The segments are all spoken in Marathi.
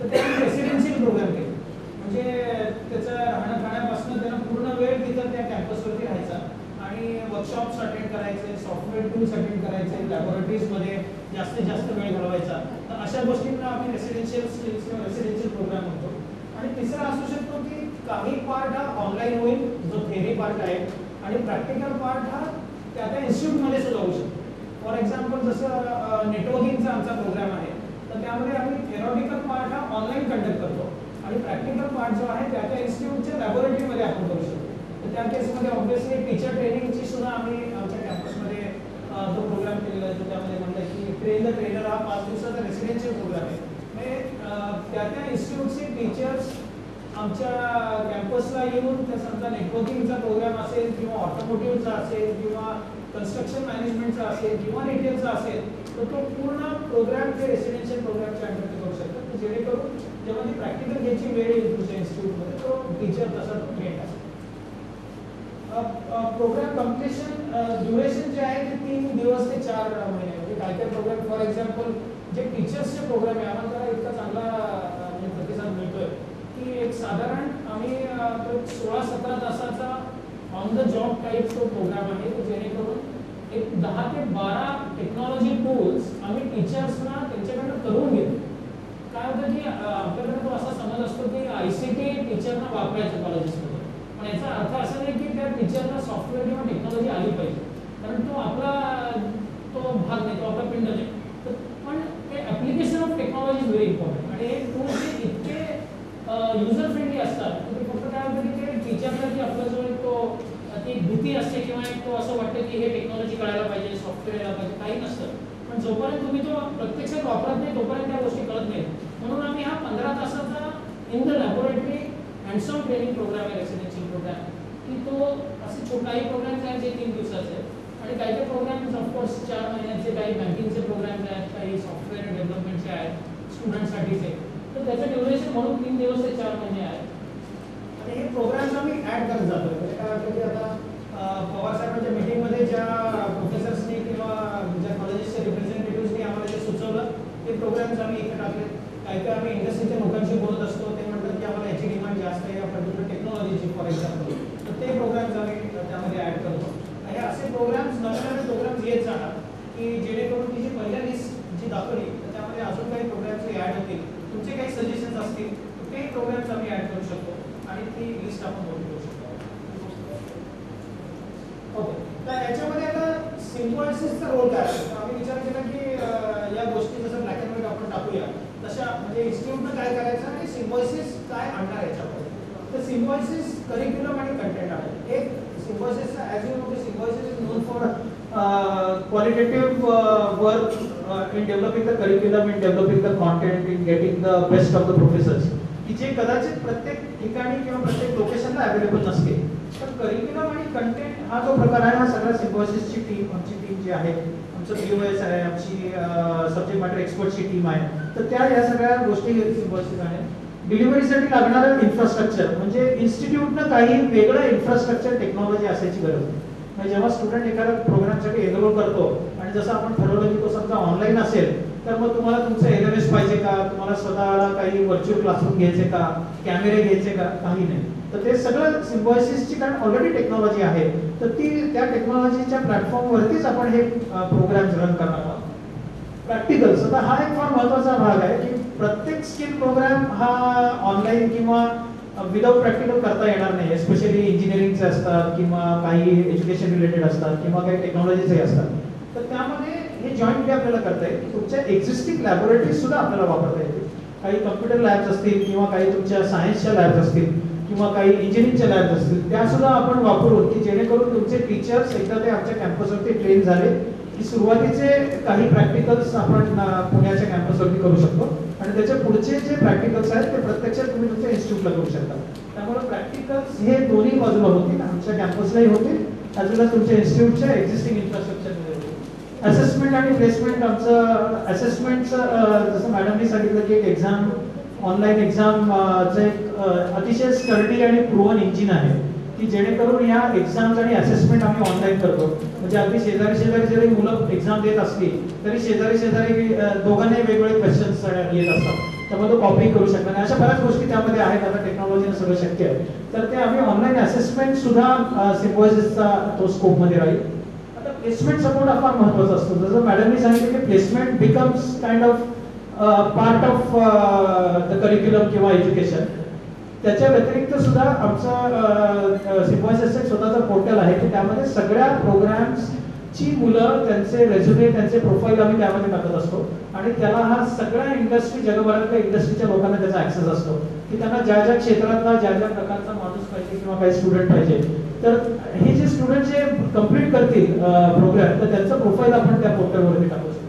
तर त्यांनी रेसिडेन्शियल प्रोग्राम केले, म्हणजे त्याचं राहणं खाण्यापासून त्यांना पूर्ण वेळ तिथं त्या कॅम्पसवरती राहायचा आणि वर्कशॉप्स अटेंड करायचे, सॉफ्टवेअर टूल्स अटेंड करायचे, लॅबोरेटरीजमध्ये जास्तीत जास्त वेळ घालवायचा. तर अशा गोष्टींना आम्ही रेसिडेन्शियल स्किल्स किंवा रेसिडेन्शियल प्रोग्राम म्हणतो. आणि तिसरा असू शकतो की काही पार्ट हा ऑनलाईन होईल, जो थेअरी पार्ट आहे, आणि प्रॅक्टिकल पार्ट हा त्या त्या इन्स्टिट्यूटमध्ये सुद्धा होऊ शकतो. फॉर एक्झाम्पल जसं नेटवर्किंगचा आमचा प्रोग्राम आहे, तर त्यामध्ये आम्ही थेरॉटिकल पार्ट हा ऑनलाईन कंडक्ट करतो आणि प्रॅक्टिकल पार्ट जो आहे त्या त्या इन्स्टिट्यूटच्या लॅबोरेटरीमध्ये आपण करू शकतो. तर त्या केसमध्ये ऑब्व्हियसली टीचर ट्रेनिंगची सुद्धा आम्ही आमच्या कॅम्पसमध्ये जो प्रोग्राम केलेला आहे, तो त्यामध्ये म्हटलं की ट्रेन द ट्रेनर हा 5 दिवसाचा रेसिडेन्शियल प्रोग्राम आहे. म्हणजे त्या त्या इन्स्टिट्यूटचे टीचर्स आमच्या कॅम्पसला येऊन त्या समजा नेटवर्किंगचा प्रोग्राम असेल किंवा ऑटोमोटिव्हचा असेल किंवा कन्स्ट्रक्शन मॅनेजमेंटचा असेल किंवा रिटेलचा असेल, तर तो पूर्ण प्रोग्राम ते रेसिडेन्शियल प्रोग्रामच्या अंडर करू शकतात, जेणेकरून जेव्हा ती प्रॅक्टिकल घ्यायची वेळ येईल तुमच्या इन्स्टिट्यूटमध्ये तो टीचर तसा ट्रेंड असेल. प्रोग्राम कम्प्लिशन ड्युरेशन जे आहे ते 3 दिवस ते 4 महिने. म्हणजे काय काय प्रोग्राम, फॉर एक्झाम्पल जे टीचर्सचे प्रोग्राम आहे, आम्हाला त्याला इतका चांगला म्हणजे प्रतिसाद मिळतोय की एक साधारण आम्ही 16-17 तासाचा ऑन द जॉब टाईप तो प्रोग्राम आहे, जेणेकरून एक 10 ते 12 टेक्नॉलॉजी टूल्स आम्ही टीचर्सना त्यांच्याकडनं करून घेतो. काय होतं की आपल्याकडे तो असा समज असतो की ICT टीचरना वापरायचं कॉलेजेसमध्ये, पण याचा अर्थ असा नाही की त्या टीचरला सॉफ्टवेअर किंवा टेक्नॉलॉजी आली पाहिजे, कारण तो आपला तो भाग नाही, तो आपला पिंड नाही. तर पण ते application of technology is very important. आणि हे टूल्स इतके युजर फ्रेंडली असतात की ते फक्त काय होतं की ते टीचरला की आपल्याजवळ तो ती भीती असते किंवा एक तो असं वाटतं की हे टेक्नॉलॉजी कळायला पाहिजे, सॉफ्टवेअर यायला पाहिजे, काही नसतं. पण जोपर्यंत तुम्ही तो प्रत्यक्षात वापरत नाही तोपर्यंत त्या गोष्टी कळत नाहीत. म्हणून आम्ही हा 15 तासाचा in the laboratory hands on training program आहे, रेसिडेन्शियल प्रोग्राम, की तो असे काही प्रोग्राम्स आहेत जे 3 दिवसाचे आहेत आणि काही काही प्रोग्राम्स ऑफकोर्स 4 महिन्याचे, काही बँकिंगचे प्रोग्राम्स आहेत, काही सॉफ्टवेअर डेव्हलपमेंटचे आहेत स्टुडंटसाठीचे. तर त्याचं ड्युरेशन म्हणून 3 दिवस ते 4 महिने आहेत. आणि हे प्रोग्राम्स आम्ही ॲड करत जातो. म्हणजे काय होतं की आता पवार साहेबांच्या मीटिंगमध्ये ज्या प्रोफेसर्सनी किंवा ज्या कॉलेजेसच्या रिप्रेझेंटेटिव्हजनी आम्हाला जे सुचवलं ते प्रोग्राम्स आम्ही इथे टाकले. काही काही आम्ही इंडस्ट्रीच्या लोकांशी बोलत असतो, ते म्हणतात की आम्हाला याची डिमांड जास्त आहे या पर्टिक्युलर टेक्नॉलॉजीची फॉर एक्झाम्पल, तर ते प्रोग्राम्स आम्ही त्यामध्ये ॲड करतो. आणि असे प्रोग्राम्स नवीन प्रोग्राम्स येत जाणार की जेणेकरून ती जी पहिल्या लिस्ट जी दाखवली तर त्यामध्ये अजून काही प्रोग्राम्स ॲड होतील, तुमचे काही सजेशन्स असतील ते प्रोग्राम्स आम्ही ॲड करू शकतो आणि ती लिस्ट आपण मोठी करू शकतो. ओके, तर याच्यामध्ये आता सिम्बॉयसिसचा रोल काय आहे? आम्ही विचार केला की या गोष्टी जसं ब्लॅक अँड व्हाईट आपण टाकूया तशा, म्हणजे इन्स्टिट्यूटनं काय करायचं आणि सिम्बॉयसिस काय आणणार याच्यामध्ये. तर सिम्बॉयसिस करिक्युलम आणि कंटेंट आहे. एक सिम्बॉयसिसचा as you know Symbiosis is known for qualitative work in developing the curriculum, in developing the content, in getting the best of the professors, की जे कदाचित प्रत्येक ठिकाणी किंवा प्रत्येक लोकेशनला अवेलेबल नसते. तर करिक्युलम आणि कंटेंट हा जो प्रकार आहे हा सगळ्या सिम्बॉयसिसची टीम, आमची टीम जी आहे, आमचं POS आहे, आमची सब्जेक्ट मॅटर एक्सपर्टची टीम आहे, तर त्या या सगळ्या गोष्टी सिम्बॉयसिस आहे. डिलिव्हरीसाठी लागणारं इन्फ्रास्ट्रक्चर, म्हणजे इन्स्टिट्यूटनं काही वेगळं इन्फ्रास्ट्रक्चर टेक्नॉलॉजी असायची गरज नाही. म्हणजे जेव्हा स्टुडंट एखाद्या प्रोग्रामसाठी एनरोल करतो आणि जसं आपण ठरवलं की तो समजा ऑनलाईन असेल, तर मग तुम्हाला तुमचं LMS पाहिजे का, तुम्हाला स्वतःला काही व्हर्च्युअल क्लासरूम घ्यायचे का, कॅमेरे घ्यायचे का, काही नाही. तर ते सगळं सिम्बॉयसिसची कारण ऑलरेडी टेक्नॉलॉजी आहे, तर ती त्या टेक्नॉलॉजीच्या प्लॅटफॉर्मवरतीच आपण हे प्रोग्राम्स रन करणार आहोत. प्रॅक्टिकल्स, आता हा एक फार महत्त्वाचा भाग आहे की प्रत्येक स्किल प्रोग्राम हा ऑनलाईन किंवा विदाउट प्रॅक्टिकल करता येणार नाही. स्पेशली इंजिनिअरिंगचे असतात किंवा काही एज्युकेशन रिलेटेड असतात किंवा काही टेक्नॉलॉजीचे असतात. तर त्यामध्ये हे जॉईंटली आपल्याला करता येईल. तुमच्या एक्झिस्टिंग लॅबोरेटरीज सुद्धा आपल्याला वापरता येतील. काही कम्प्युटर लॅब्स असतील किंवा काही तुमच्या सायन्सच्या लॅब्स असतील किंवा काही इंजिनिअरिंगच्या लॅब्स असतील, त्या सुद्धा आपण वापरून की जेणेकरून तुमचे टीचर्स एकदा ते आमच्या कॅम्पसवरती ट्रेन झाले की सुरुवातीचे काही प्रॅक्टिकल्स आपण पुण्याच्या कॅम्पसवरती करू शकतो आणि त्याच्या पुढचे जे प्रॅक्टिकल्स आहेत ते प्रत्यक्षात तुम्ही तुमच्या इन्स्टिट्यूटला करू शकता. त्यामुळे प्रॅक्टिकल्स हे दोन्ही बाजूला होतील, आमच्या कॅम्पसलाही होतील ॲज वेल एज तुमच्या इन्स्टिट्यूटच्या एक्झिस्टिंग इन्फ्रास्ट्रक्चरमध्ये होतील. असेसमेंट आणि प्लेसमेंट, आमचं असेसमेंटचं जसं मॅडमनी सांगितलं की एक एक्झाम, ऑनलाईन एक्झामचं एक अतिशय स्टर्डी आणि प्रूव्हन इंजिन आहे की जेणेकरून या एक्झाम्स आणि असेसमेंट आम्ही ऑनलाईन करतो. म्हणजे अगदी शेजारी शेजारी जरी मुलं एक्झाम देत असली तरी शेजारी शेजारी दोघांनाही वेगवेगळे क्वेश्चन्स येत असतात. त्यामध्ये कॉपी करू शकणार नाही, अशा बऱ्याच गोष्टी त्यामध्ये आहेत. आता टेक्नॉलॉजीने सगळं शक्य आहे. तर ते आम्ही ऑनलाईन असेसमेंट सुद्धा सिम्पोसिसचा तो स्कोपमध्ये राहील. आता प्लेसमेंट सपोर्ट हा फार महत्त्वाचा असतो. जसं मॅडमनी सांगितलं की placement becomes kind of part of the curriculum किंवा एज्युकेशन. त्याच्या व्यतिरिक्त सुद्धा आमचं सिम्पोसिसचं स्वतःचं पोर्टल आहे की त्यामध्ये सगळ्या प्रोग्राम्सची मुलं त्यांचे रेझ्युमे त्यांचे प्रोफाईल आम्ही त्यामध्ये टाकत असतो आणि त्याला हा सगळ्या इंडस्ट्री जगभरातल्या इंडस्ट्रीच्या लोकांना त्याचा ऍक्सेस असतो की त्यांना ज्या ज्या क्षेत्रातला ज्या ज्या प्रकारचा माणूस पाहिजे किंवा काही स्टुडंट पाहिजे. तर हे जे स्टुडंट जे कम्प्लीट करतील प्रोग्राम तर त्यांचं प्रोफाईल आपण त्या पोर्टलवरती टाकू शकतो.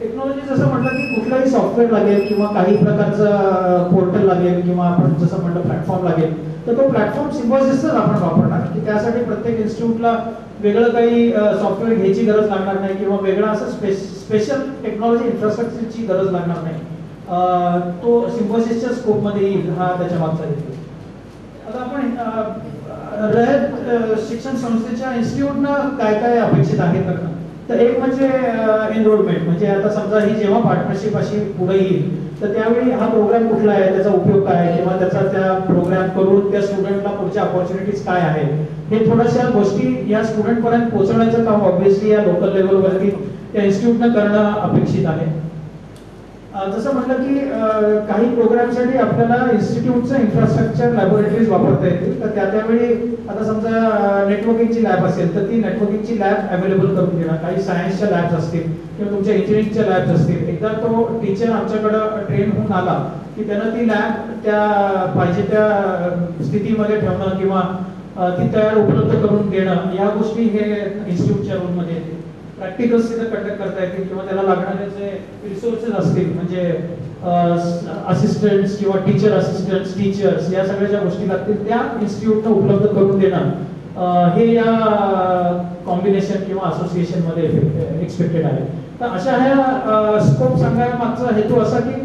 टेक्नॉलॉजी जसं म्हटलं की कुठलाही सॉफ्टवेअर लागेल किंवा काही प्रकारचं पोर्टल लागेल किंवा आपण जसं म्हटलं प्लॅटफॉर्म लागेल तर तो प्लॅटफॉर्म सिम्पोसिसचाच आपण वापरणार की त्यासाठी प्रत्येक इन्स्टिट्यूटला वेगळं काही सॉफ्टवेअर घ्यायची गरज लागणार नाही किंवा वेगळं असं स्पेशल टेक्नॉलॉजी इन्फ्रास्ट्रक्चरची गरज लागणार नाही. तो सिम्पोसिसच्या स्कोपमध्ये येईल हा त्याच्या मागचा हेतू. आता आपण रयत शिक्षण संस्थेच्या इन्स्टिट्यूटनं काय काय अपेक्षित आहे तर एक म्हणजे एनरोलमेंट. म्हणजे आता समजा ही जेव्हा पार्टनरशिप अशी पुढे येईल तर त्यावेळी हा प्रोग्राम कुठला आहे, त्याचा उपयोग काय किंवा त्याचा त्या प्रोग्राम करून त्या स्टुडंटला पुढच्या अपॉर्च्युनिटीज काय आहेत हे थोड्याशा गोष्टी या स्टुडंटपर्यंत पोहोचवण्याचं काम ऑब्व्हियसली या लोकल लेवलवरती त्या इन्स्टिट्यूटनं करणं अपेक्षित आहे. जसं म्हटलं की काही प्रोग्रामसाठी आपल्याला इन्स्टिट्यूटचं इन्फ्रास्ट्रक्चर लॅबोरेटरीज वापरता येतील. तर त्यावेळी आता समजा नेटवर्किंगची लॅब असेल तर ती नेटवर्किंगची लॅब अवेलेबल करून देणार. काही सायन्सच्या लॅब्स असतील किंवा तुमच्या इंजिनिअरिंगच्या लॅब्स असतील. एकदा तो टीचर आमच्याकडं ट्रेन होऊन आला की त्यानं ती लॅब त्या पाहिजे त्या स्थितीमध्ये ठेवणं किंवा ती तयार उपलब्ध करून देणं या गोष्टी हे इन्स्टिट्यूटच्या रोलमध्ये येतील. प्रॅक्टिकल्स तिथे कंडक्ट करता येतील किंवा त्याला लागणारे जे रिसोर्सेस असतील म्हणजे असिस्टंट्स किंवा टीचर असिस्टंट्स टीचर्स या सगळ्या ज्या गोष्टी लागतील त्या इन्स्टिट्यूटनं उपलब्ध करून देणं हे या कॉम्बिनेशन किंवा असोसिएशनमध्ये एक्सपेक्टेड आहे. तर अशा ह्या स्कोप सांगायला मागचा हेतू असा की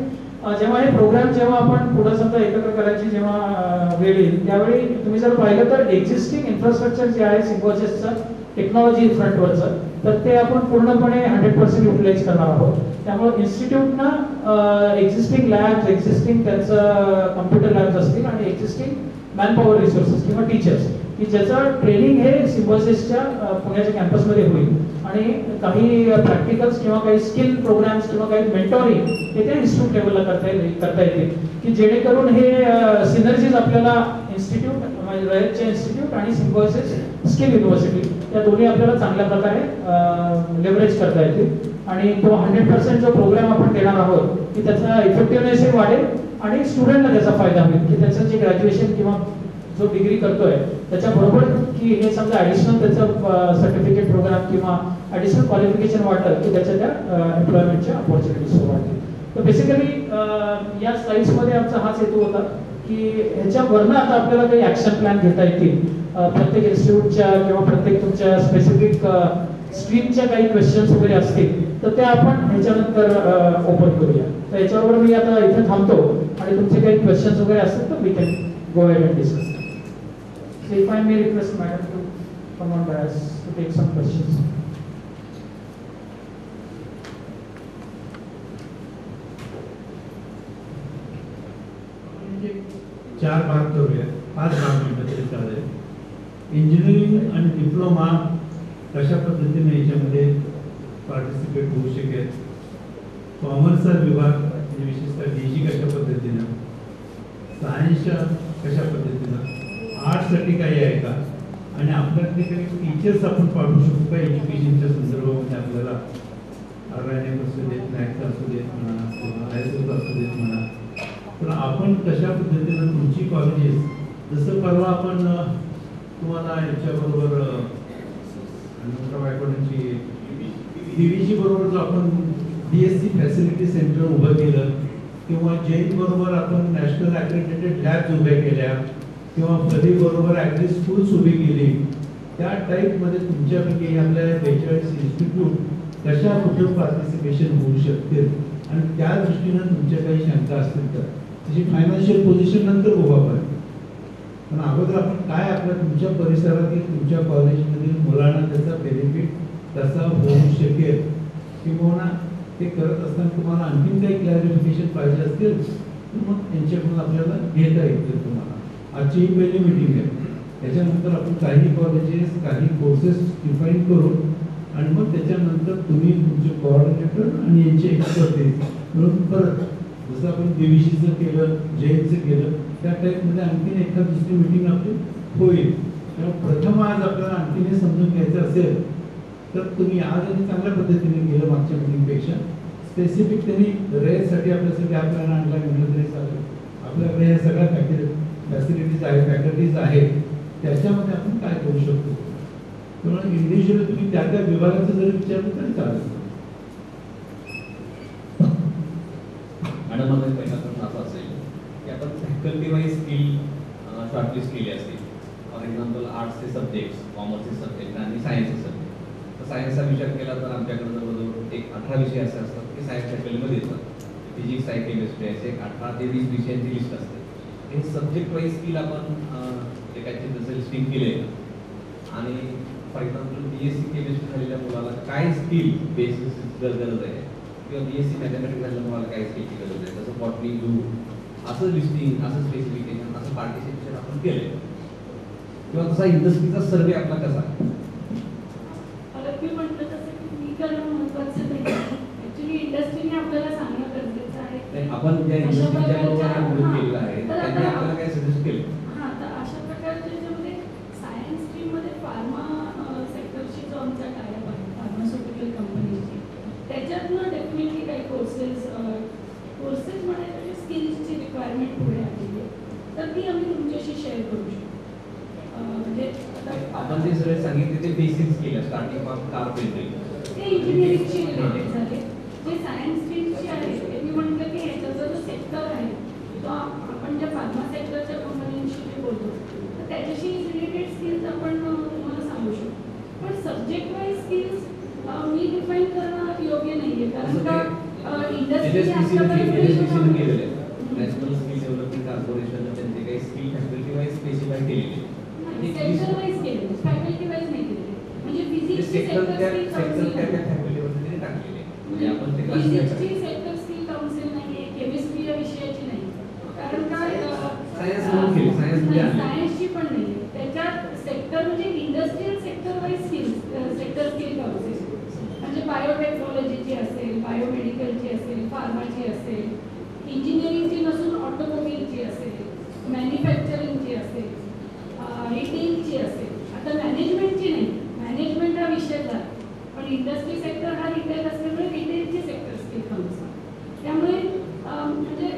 जेव्हा हे प्रोग्राम जेव्हा आपण पुढे समजा एकत्र करायची जेव्हा वेळ येईल त्यावेळी तुम्ही जर पाहिलं तर एक्झिस्टिंग इन्फ्रास्ट्रक्चर जे आहे सिम्पोसिसचं टेक्नॉलॉजी फ्रंटवरचं तर ते आपण पूर्णपणे 100% युटिलाइज करणार आहोत. त्यामुळे इन्स्टिट्यूटनं एक्झिस्टिंग लॅब्स एक्झिस्टिंग त्यांचं कम्प्युटर लॅब्स असतील आणि एक्झिस्टिंग मॅनपॉवर रिसोर्सेस किंवा टीचर्स की ज्याचं ट्रेनिंग हे सिम्पोसिसच्या पुण्याच्या कॅम्पसमध्ये होईल आणि काही प्रॅक्टिकल्स किंवा काही स्किल प्रोग्राम्स किंवा काही मेंटॉरिंग हे त्या इन्स्टिट्यूट लेवलला करता येतील की जेणेकरून हे सिनर्जीज आपल्याला इन्स्टिट्यूट रयतचे इन्स्टिट्यूट आणि सिम्पोसिस स्किल युनिव्हर्सिटी या दोन्ही आपल्याला चांगल्या प्रकारे लेव्हरेज करता येतील. आणि तो 100% जो प्रोग्राम आपण देणार आहोत की त्याचा इफेक्टिव्हनेस हे वाढेल आणि स्टुडंटला त्याचा फायदा होईल की त्याचं जे ग्रॅज्युएशन किंवा जो डिग्री करतोय त्याच्याबरोबर की हे समजा ॲडिशनल त्याचं सर्टिफिकेट प्रोग्राम किंवा ॲडिशनल क्वालिफिकेशन वाटतं की त्याच्या त्या एम्प्लॉयमेंटच्या अपॉर्च्युनिटीज वाढतील. तर बेसिकली या स्लाइड्समध्ये आमचा हाच हेतू होता की ह्याच्यावरनं आता आपल्याला काही ॲक्शन प्लॅन घेता येतील प्रत्येक इन्स्टिट्यूटच्या किंवा प्रत्येक तुमच्या स्पेसिफिक स्ट्रीमच्या काही क्वेश्चन्स वगैरे असतील तर त्या आपण ह्याच्यानंतर ओपन करूया. तर याच्यावर मी आता इथे थांबतो आणि तुमचे काही क्वेश्चन्स वगैरे असतील तर we can go ahead and discuss. So if I may request madam to come on dais to take some questions. चार भाग करूया, 5 भाग मिळतात चालेल. इंजिनिअरिंग आणि डिप्लोमा कशा पद्धतीने याच्यामध्ये पार्टिसिपेट होऊ शकेल. कॉमर्सचा विभाग विशेषतः डीजी कशा पद्धतीनं, सायन्सच्या कशा पद्धतीनं, आर्ट्ससाठी काही आहे का आणि आपल्याकडे काही टीचर्स आपण पाठवू शकतो का एज्युकेशनच्या संदर्भामध्ये आपल्याला. ऑर्गॅनिक असू देत, मॅथ्स असू देत म्हणा किंवा आयएसएस असू देत म्हणा. पण आपण कशा पद्धतीनं तुमची कॉलेजेस जसं परवा आपण तुम्हाला याच्याबरोबर DVC बरोबर जो आपण DSC फॅसिलिटी सेंटर उभं केलं किंवा जैन बरोबर आपण नॅशनल ॲक्रेडिटेड लॅब्स उभ्या केल्या किंवा फली बरोबर ॲग्री स्कूल्स उभी केली. त्या टाईपमध्ये तुमच्यापैकी आपल्या 42 इन्स्टिट्यूट कशा कुठं पार्टिसिपेशन होऊ शकतील आणि त्या दृष्टीनं तुमच्या काही शंका असतील तर त्याची फायनान्शियल पोझिशन नंतर बघू आपण. पण अगोदर आपण काय आपल्या तुमच्या परिसरातील तुमच्या कॉलेजमधील मुलांना त्याचा बेनिफिट कसा होऊ शकेल किंवा ते करत असताना तुम्हाला आणखीन काही क्लॅरिफिकेशन पाहिजे असतील तर मग त्यांच्याकडून आपल्याला घेता येतील तुम्हाला. आजची ही पहिली मीटिंग आहे. त्याच्यानंतर आपण काही कॉलेजेस काही कोर्सेस डिफाईन करू आणि मग त्याच्यानंतर तुम्ही तुमचे कोऑर्डिनेटर आणि यांचे एक्सपर्टीज म्हणून परत जसं आपण बीबीसीचं केलं जेएनचं केलं त्या टाईपमध्ये आणखीन एखाद दुसरी मीटिंग आपली होईल. त्यामुळे प्रथम आज आपल्याला आणखीन हे समजून घ्यायचं असेल तर तुम्ही आज आणि चांगल्या पद्धतीने केलं मागच्या मीटिंगपेक्षा. स्पेसिफिक त्यांनी रेसाठी आपल्यासाठी हा प्लॅन आणला म्हटलं तरी चालेल. आपल्याकडे ह्या सगळ्या फॅसिलिटीज आहेत फॅकल्टीज आहेत त्याच्यामध्ये आपण काय करू शकतो. त्यामुळे इंडिव्हिज्युअली तुम्ही त्या त्या विभागाचं जरी विचारलं तरी चालेल. मॅडम माझा पहिला प्रश्न असा असेल की आपण फॅकल्टी वाईज स्किल शॉर्टलिस्ट केली असतील. फॉर एक्झाम्पल आर्ट्सचे सब्जेक्ट्स, कॉमर्सचे सब्जेक्ट आणि सायन्सचे सब्जेक्ट. तर सायन्सचा विचार केला तर आमच्याकडे जवळजवळ एक 18 विषय असे असतात की सायन्स फॅकल्टीमध्ये येतात. फिजिक्स आहे, केमिस्ट्री आहे, एक 18 ते 20 विषयांची लिस्ट असते. हे सब्जेक्ट वाईज स्किल आपण एकाची जसं लिस्टिंग केले आणि फॉर एक्झाम्पल BSc केमिस्ट्री झालेल्या मुलाला काय स्किल बेसिस गरज आहे किंवा BSc मॅथमॅटिक्स झालेल्या मुलाला काय स्किलची गरज आहे तसं बॉटनी जू असं लिस्टिंग असं स्पेसिफिकेशन असं पार्टिसिपेशन आपण केलं किंवा तसा इंडस्ट्रीचा सर्वे आपला कसा आहे. मी म्हटलं तसं की मी करणं महत्त्वाचं नाही. ऍक्च्युली इंडस्ट्रीने आपल्याला सांगणं गरजेचं आहे. आपण ज्या इंडस्ट्रीच्या बरोबर ग्रुप केलेला आहे त्यांनी आपल्याला काय सजेस्ट केलं. हां, तर अशा प्रकारच्या ज्याच्यामध्ये सायन्स स्ट्रीममध्ये फार्मा सेक्टरशी जो आमचा टायअप आहे फार्मास्युटिकल कंपनीची त्याच्यातनं डेफिनेटली काही कोर्सेस म्हणायचे स्किल्सची रिक्वायरमेंट पुढे आलेली आहे तर ती आम्ही तुमच्याशी शेअर करू शकतो. म्हणजे आपण जे सगळे सांगितले ते बेसिक्स केलं स्टार्टिंग फ्रॉम कारपेंटरिंग ते इंजिनिअरिंगशी रिलेटेड झाले. जे सायन्स स्ट्रीमची आहे ते मी म्हटलं की ह्याच्याचा जो सेक्टर आहे तो आपण ज्या फार्मा सेक्टरच्या कंपन्यांशी जे बोलतो तर त्याच्याशी रिलेटेड स्किल्स आपण तुम्हाला सांगू शकतो. पण सब्जेक्ट वाईज स्किल्स मी डिफाईन करणं योग्य नाही आहे कारण का इंडस्ट्री केलेलं आहे. नॅशनल स्किल डेव्हलपमेंट कॉर्पोरेशन त्यांचे काही स्किल फॅकल्टी वाईज स्पेसिफाय केलेले सेक्टर वाईज केले फॅकल्टी वाईज नाही केले. म्हणजे फिजिक्सची सेक्टर त्या सेक्टर फॅकल्टीवरती टाकलेले म्हणजे आपण ते फिजिक्सची सेक्टर स्किल काउन्सिल नाहीये, केमिस्ट्री या विषयाची नाही. कारण काय सायन्स म्हणून केली सायन्सची पण नाही. त्याच्यात सेक्टर म्हणजे industrial sector wise skill sector skill council म्हणजे बायोटेक्नॉलॉजीची असेल, बायोमेडिकलची असेल, फार्माची असेल, इंजिनिअरिंगची नसून ऑटोमोबाईलची असेल, मॅन्युफॅक्चरिंगची असेल, रिटेलची असेल. आता मॅनेजमेंटची नाही. मॅनेजमेंट हा विषय झाला पण इंडस्ट्री सेक्टर हा रिटेल असल्यामुळे रिटेलची सेक्टर स्किल काउन्सिल. त्यामुळे म्हणजे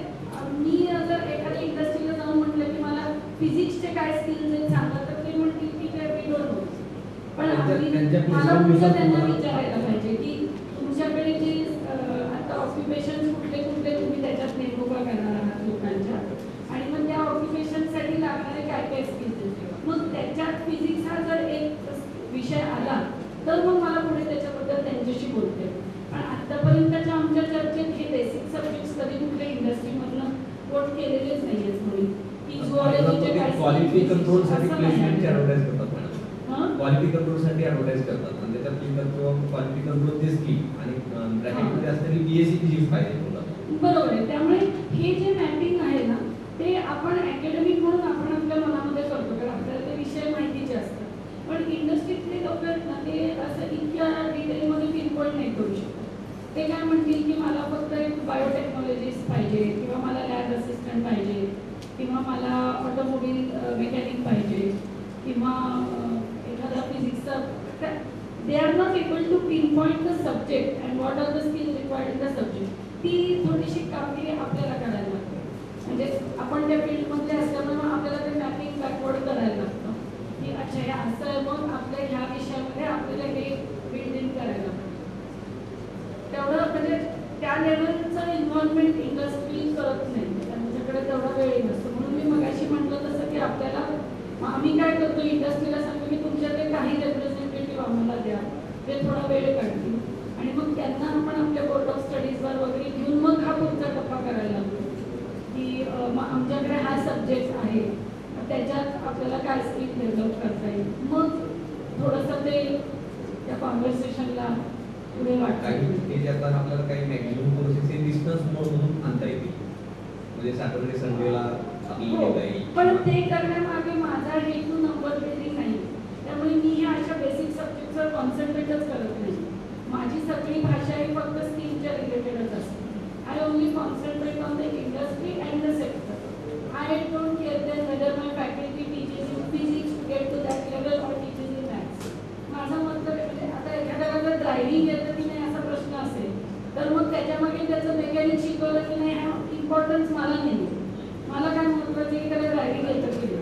मी जर एखाद्या इंडस्ट्रीला जाऊन म्हटलं की मला फिजिक्सचे काय स्किल्स आहेत सांगा तर ते म्हणतील की काय वी डोंट नो. पण मला पुढचं त्यांना विचारायला पाहिजे की तुमच्याकडे जी आता ऑक्युपेशन कुठले कुठले तुम्ही त्याच्यात नेमणुका करणार आहात लोकांच्या आणि मग त्या ऑक्युपेशनसाठी लागणारे काय काय स्किल्स आहेत. मग त्याच्यात फिजिक्स हा जर एक विषय आला तर मग मला पुढे त्याच्याबद्दल त्यांच्याशी बोलते. पण आतापर्यंतच्या आमच्या चर्चेत हे बेसिक सब्जेक्ट्स कधी कुठल्या इंडस्ट्रीमधनं कोट केलेलेच नाही आहेत कोणी की झुऑलॉजीचे काय क्वालिटी कंट्रोलसाठी प्लेसमेंटची ॲडव्हर्टाइज करतात मॅडम. क्वालिटी कंट्रोलसाठी ॲडव्हर्टाइज करतात आणि त्याच्यात लिहितात किंवा क्वालिटी कंट्रोलची स्कीम आणि ब्रॅकेटमध्ये असलेली BSc फिजिक्स पाहिजे बोलतात. बरोबर आहे. त्यामुळे हे जे मॅपिंग आहे ना ते आपण अकॅडमिक म्हणून आपण आपल्या मनामध्ये करतो कारण आपल्याला ते विषय माहितीचे असतात. पण इंडस्ट्रीतले लोक आहेत ना ते असं इतक्या डिटेलमध्ये पिनपॉईंट नाही करू शकत. ते काय म्हणतील की मला फक्त एक बायोटेक्नॉलॉजिस्ट पाहिजे किंवा मला लॅब असिस्टंट पाहिजे किंवा मला ऑटोमोबाईल मेकॅनिक पाहिजे किंवा एखादा फिजिक्सचा they are not able to pinpoint the subject and what are the skill required in the subject. ती थोडीशी कामगिरी आपल्याला करायला लागते. म्हणजे आपण त्या फील्डमधले असल्यामुळे मग आपल्याला ते मॅपिंग बॅकवर्ड करायला लागतं की अच्छा हे असं आहे मग आपल्या ह्या विषयामध्ये आपल्याला हे बिल्ड इन करायला लागतं. तेवढं म्हणजे त्या लेवलचं इन्व्हॉल्वमेंट इंडस्ट्री करत नाही त्यांच्याकडे तेवढा वेळ नसतो. म्हणून मी मगाशी म्हटलं तसं की आपल्याला आम्ही काय करतो इंडस्ट्रीला सांगतो की तुमच्याकडे काही रिप्रेझेंटेटिव्ह आम्हाला द्या ते थोडा वेळ काढतील आणि मग त्यांना आपण आपल्या बोर्ड ऑफ स्टडीजवर वगैरे घेऊन मग हा पुढचा टप्पा करायला लागतो की आमच्याकडे हा सब्जेक्ट आहे त्याच्यात आपल्याला काय स्किल डेव्हलप करता येईल. मग थोडंसं ते त्या कॉन्व्हर्सेशनला पुढे वाटचाल काही होईल. हे जे आता आपल्याला काही मॅक्झिमम कोर्सेस हे डिस्टन्स मोडमधून आणता येतील, म्हणजे सॅटर्डे संडेला आपल्याला हो, घेता येईल. पण ते करण्यामागे माझा हेतू नंबर बेसिंग नाही. त्यामुळे मी ह्या अशा बेसिक सब्जेक्टवर कॉन्सन्ट्रेटच करत नाही. माझी सगळी भाषा ही फक्त स्किलच्या रिलेटेडच असते. I only concentrate on the industry and the sector. I don't care then whether my faculty teaches in physics to get to that level or teaches in maths. माझा मतलब म्हणजे आता एखाद्याला जर ड्रायव्हिंग येतं की नाही असा प्रश्न असेल तर मग त्याच्यामागे त्याचं मेकॅनिक शिकवलं की नाही हा इम्पॉर्टन्स मला नाही. मला काय महत्त्वाचं आहे की त्याला ड्रायव्हिंग येतं की नाही.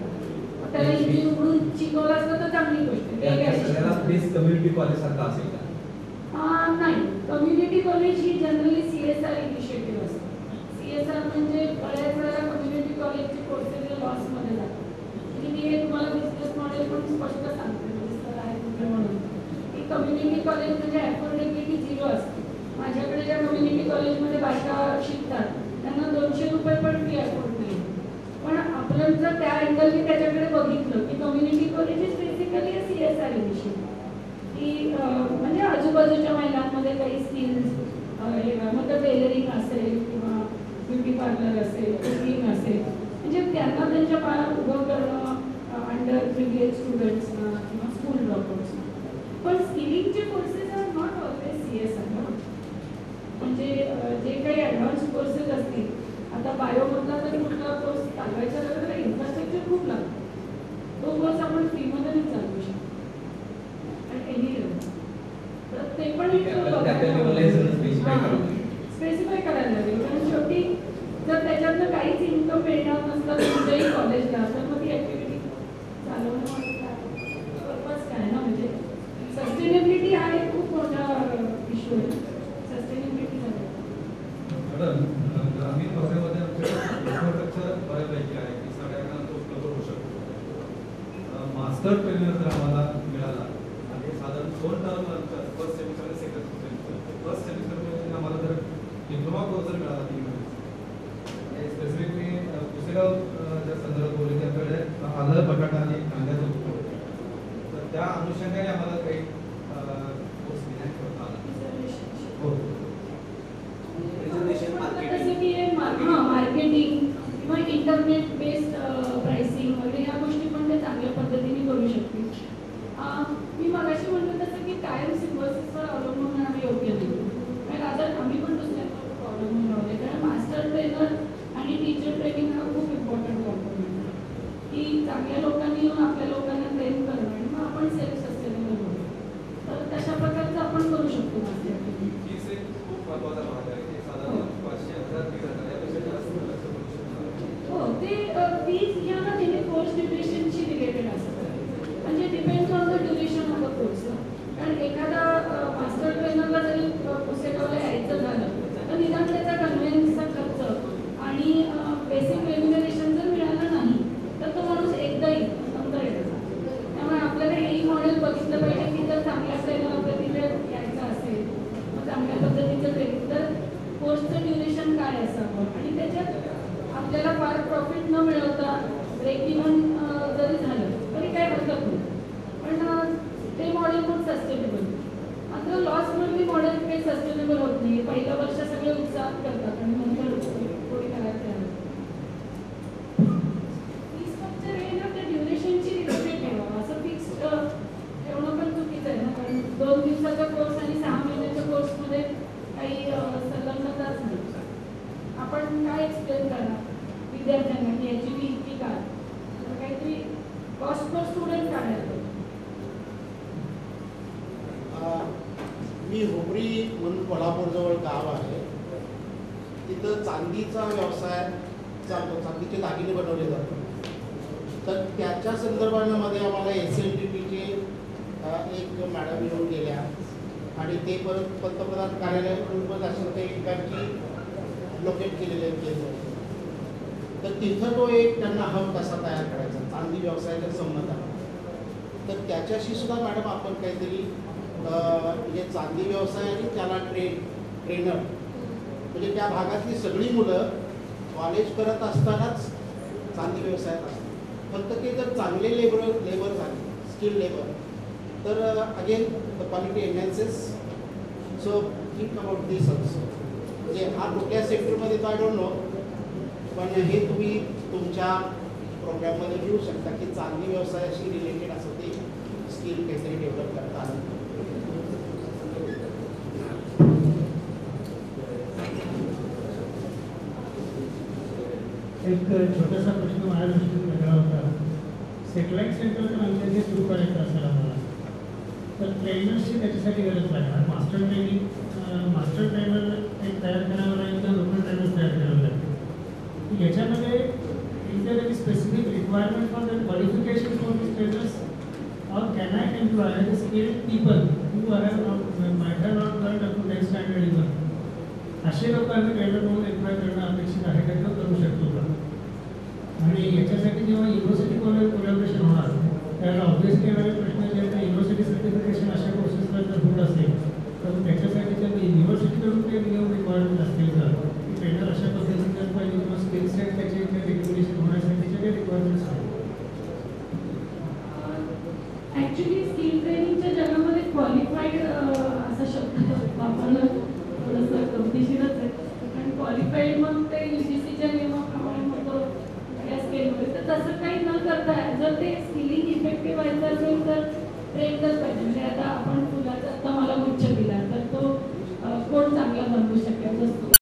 त्याला इंजिन उघडून शिकवलं असतं तर चांगली गोष्ट आहे. या सगळ्याला बेस कम्युनिटी कॉलेज सारखा असेल का? नाही, कम्युनिटी कॉलेज ही जनरली CSR इनिशिएटिव्ह असते. CSR म्हणजे बऱ्याच वेळेला कम्युनिटी कॉलेजचे कोर्सेस लॉसमध्ये जातात. म्हणजे मी हे तुम्हाला बिझनेस मॉडेल पण स्पष्ट सांगते म्हणून की कम्युनिटी कॉलेज म्हणजे अफोर्डेबिलिटी 0 असते. माझ्याकडे ज्या कम्युनिटी कॉलेजमध्ये भाषा शिकतात त्यांना 200 रुपये पण फी अफोर्ड नाही. पण आपण जर त्या अँगलने त्याच्याकडे बघितलं की community college is basically CSR initiative की म्हणजे आजूबाजूच्या महिलांमध्ये काही स्किल्स हे मग टेलरिंग असेल किंवा ब्युटी पार्लर असेल, कुकिंग असेल, म्हणजे त्यांना त्यांच्या पायावर उभं करणं अंडर प्रिव्हिलेज स्टुडंट्सना किंवा स्कूल ड्रॉपआउट्सना. पण स्किलिंगचे courses are not always CSR. म्हणजे जे काही ॲडव्हान्स कोर्सेस असतील, आता बायोमधला जर कुठला कोर्स चालवायचा तर त्याला इन्फ्रास्ट्रक्चर खूप लागतं. तो कोर्स आपण फ्रीमध्ये नाही चालवू शकतो. तर ते पण स्पेसिफाय करायला लागेल. कारण शेवटी जर त्याच्यातनं काहीच इन्कम मिळणार नसतं कुठल्याही कॉलेजला तर मग ती ॲक्टिव्हिटी चालवणं पर्पज काय ना. म्हणजे सस्टेनेबिलिटी हा एक खूप मोठा इश्यू आहे. सस्टेनेबिलिटी झाली मॅडम, ग्रामीण भागामध्ये इन्फ्रास्ट्रक्चर बऱ्यापैकी आहे की सगळ्यांना तो उपलब्ध होऊ शकतो. मास्टर ट्रेनर जर आम्हाला मिळाला आणि साधारण 2 टर्म नंतर फर्स्ट सेमिस्टर आणि सेकंड सेमिस्टर, फर्स्ट सेमिस्टरमध्ये आम्हाला जर डिप्लोमा कोर्स जर मिळाला 3 महिने, स्पेसिफिक मी पुसेगावच्या संदर्भात बोलले त्याकडे आलं बटाटा आणि कांद्याचं उत्पन्न, तर त्या अनुषंगाने आम्हाला काही कोर्स घेण्यात करता आला. हो, जसं की मार्केटिंग किंवा इंटरनेट बेस्ड प्राइसिंग वगैरे ह्या गोष्टी पण ते चांगल्या पद्धतीने करू शकतील. मी मगाशी म्हटलं तसं की कायम सिम्बॉसिसवर अवलंबून राहणं योग्य नाही. कारण आता आम्ही पण दुसऱ्यांवर अवलंबून राहले. कारण मास्टर ट्रेनर आणि टीचर ट्रेनिंग हा खूप इम्पॉर्टंट कॉम्पोनंट आहे की चांगल्या लोकांनी येऊन आपल्या लोकांना ट्रेन करणं आणि मग आपण सेल्फ सस्टेनेबल होतो. तर तशा प्रकारचं आपण करू शकतो मास्टर ट्रेनिंग. फीस एक खूप महत्त्वाचा भाग आहे की साधारण 500,000 3,000 यापेक्षा जास्त खर्च करू शकतो. हो, ते फीज ह्या ना नेहमी कोर्स ड्युरेशनशी रिलेटेड असतं. म्हणजे depends on the duration of the course. कारण एखादा मास्टर ट्रेनरला जरी पुसेगावला यायचं झालं तर निदान त्याचा कन्व्हेन्सचा खर्च आणि बेसिक रेम्युनरेशन जर मिळालं नाही तर तो माणूस एकदा येईल नंतर येतो. त्यामुळे आपल्याला हेही मॉडेल बघितलं पाहिजे की जर चांगल्या ट्रेनरला तिथे यायचं असेल मग चांगल्या पद्धतीचं ट्रेनिंग तर कोर्सचं ड्युरेशन काय असावं आणि त्याच्यात आपल्याला फार प्रॉफिट न मिळवता ब्रेक इव्हन जरी झालं तरी काय हरकत नाही. पण ते मॉडेल खूप सस्टेनेबल. मात्र लॉसमधली मॉडेल काही सस्टेनेबल होत नाही. पहिल्या वर्ष सगळे उत्साहात करतात आणि नंतर थोडी करायला फी स्ट्रक्चर हे ना त्या ड्युरेशनची रिलेटेड ठेवावं. असं फिक्स ठेवणं पण चुकीचं आहे ना. कारण 2 दिवसाचा कोर्स आणि 6 महिन्याच्या कोर्समध्ये काही संलग्नताच नाही. आपण काय एक्सप्लेन करणार विद्यार्थ्यांना की याची फी इतकी काय, तर काहीतरी कॉस्ट पर स्टुडंट काढायला. मी हुपरी म्हणून कोल्हापूरजवळ गाव आहे. तिथं चांदीचा व्यवसाय चालतो. चांदीचे दागिने बनवले जातात. तर त्याच्या संदर्भामध्ये आम्हाला SLTTचे एक मॅडम येऊन गेल्या आणि ते परत पंतप्रधान कार्यालयाकडून अशा काही ठिकाणची लोकेट केलेले केंद्र. तर तिथं तो एक त्यांना हब कसा तयार करायचा चांदी व्यवसायाच्या संबंधात. तर त्याच्याशी सुद्धा मॅडम आपण काहीतरी म्हणजे चांदी व्यवसाय आणि त्याला ट्रेनर म्हणजे त्या भागातली सगळी मुलं कॉलेज करत असतानाच चांदी व्यवसायात असतात. फक्त ते जर चांगले लेबर झाले स्किल लेबर तर again the quality enhances so think about this also. म्हणजे हा कुठल्या सेक्टरमध्ये तर आय डोंट नो, पण हे तुम्ही तुमच्या प्रोग्राममध्ये घेऊ शकता की चांदी व्यवसायाशी रिलेटेड असं ते स्किल काहीतरी डेव्हलप करता आलं. एक छोटासा प्रश्न माझ्या दृष्टीने वेगळा होता. सेटेलाईट सेंटर जर आमच्या इथे सुरू करायचं असेल आम्हाला, तर ट्रेनर्सची त्याच्यासाठी गरज लागणार. मास्टर ट्रेनर एक तयार करावं लागेल किंवा लोकल ट्रेनर्स तयार करावं लागेल. याच्यामध्ये is there any specific requirement for the qualification for this trainers, or can I employ the skilled people who might have not learned up to 10th standard even? असे लोक आम्ही ट्रेनर म्हणून एम्प्लॉय करणं अपेक्षित आहे का, किंवा करू शकतो का? आणि याच्यासाठी जेव्हा युनिव्हर्सिटी कोलॅबोरेशन होणार त्यावेळेला ऑब्व्हियसली येणारे प्रश्न जे आहेत, युनिव्हर्सिटी सर्टिफिकेशन अशा कोर्सेसला जर होत असेल तर त्याच्यासाठी जर युनिव्हर्सिटीकडून काही नियम रिक्वायरमेंट असतील का, की ट्रेनर अशा पद्धतीने पाहिजे किंवा स्किल सेट त्याचे रेग्युलेशन होण्यासाठीचे काही रिक्वायरमेंट्स आहेत? ऍक्च्युली स्किल ट्रेनिंगच्या जगामध्ये क्वालिफाईड असा शब्द वापरणं थोडंसं गमतीशीरच आहे. कारण क्वालिफाईड मग ते UGCच्या नियमाप्रमाणे मग त्या स्केलमध्ये, तर तसं काही न करता जर ते स्किलिंग इफेक्टिव्ह व्हायचं असेल तर ट्रेनच पाहिजे. म्हणजे आता आपण फुलाचा आता मला गुच्छ दिला तर तो कोण चांगला बनवू शकेल, जसं